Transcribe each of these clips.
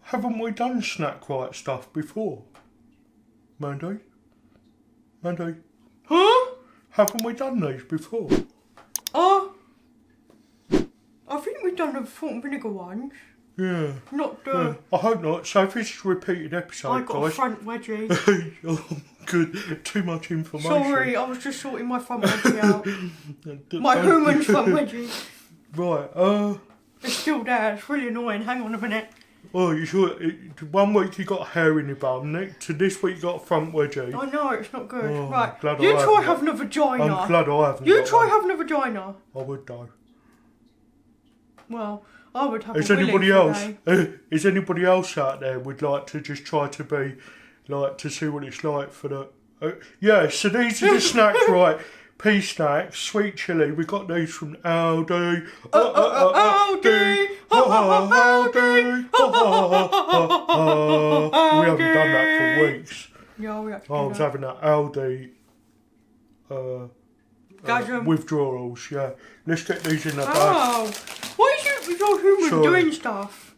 haven't we done Snackrite stuff before? Mandy? Mandy? Huh? Haven't we done these before? I think we've done the salt and vinegar ones. Yeah. Not the... I hope not. So if this is a repeated episode, I got guys... a front wedgie. Oh, good. Too much information. Sorry, I was just sorting my front wedgie out. My human front wedgie. Right, It's still there. It's really annoying. Hang on a minute. Oh, you sure? 1 week you got hair in your bum, to this week you got a front wedgie. I know, it's not good. Oh, right, you try having a vagina. I'm glad I haven't. You try having a vagina. I would though. Well, I would have Is a anybody else? Is anybody else out there would like to just try to be, like, to see what it's like for the... yeah, so these are the Snackrite Pea Snacks, Sweet Chilli. We got these from Aldi. Aldi! Aldi! We haven't done that for weeks. Yeah, we actually I was having that Aldi withdrawals, yeah. Let's get these in the bag. Oh, what is it with your human doing stuff?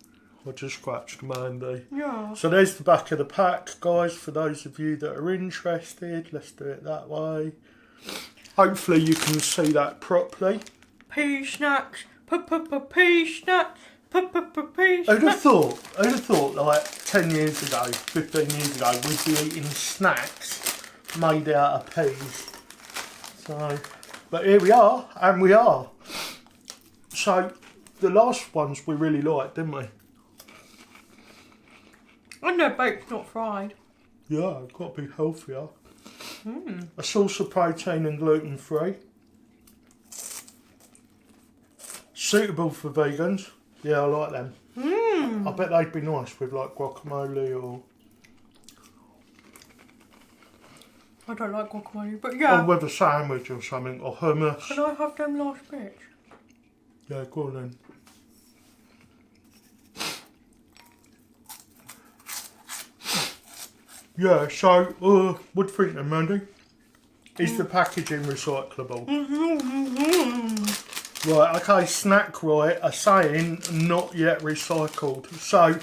I just scratched Mandy. Yeah. So there's the back of the pack, guys, for those of you that are interested. Let's do it that way. Hopefully you can see that properly. Pea snacks, pea snacks, pea snacks. Who'd have thought, like 10 years ago, 15 years ago, we'd be eating snacks made out of peas. So, but here we are, and we are. So, the last ones we really liked, didn't we? And they're baked, not fried. Yeah, got to be healthier. A source of protein and gluten-free. Suitable for vegans. Yeah, I like them. I bet they'd be nice with like guacamole or... I don't like guacamole, but yeah. Or with a sandwich or something, or hummus. Can I have them last bits? Yeah, go on then. Yeah, so, what do you think then, Mandy? Is the packaging recyclable? Right, okay, Snackrite are saying not yet recycled. So,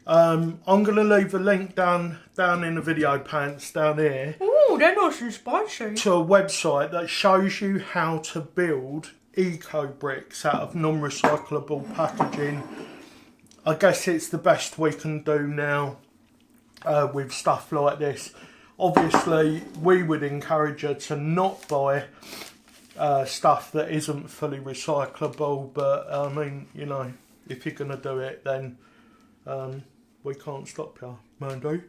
I'm going to leave a link down in the video pants down here. Ooh, they're nice and spicy. To a website that shows you how to build eco bricks out of non-recyclable packaging. I guess it's the best we can do now with stuff like this. Obviously, we would encourage you to not buy stuff that isn't fully recyclable, but I mean, you know, if you're going to do it, then we can't stop you. Mandy?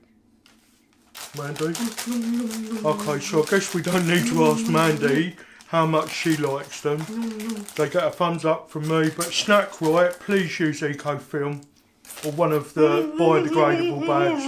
Mandy? Okay, so I guess we don't need to ask Mandy how much she likes them. They get a thumbs up from me, but Snackrite, please use Ecofilm or one of the biodegradable bags.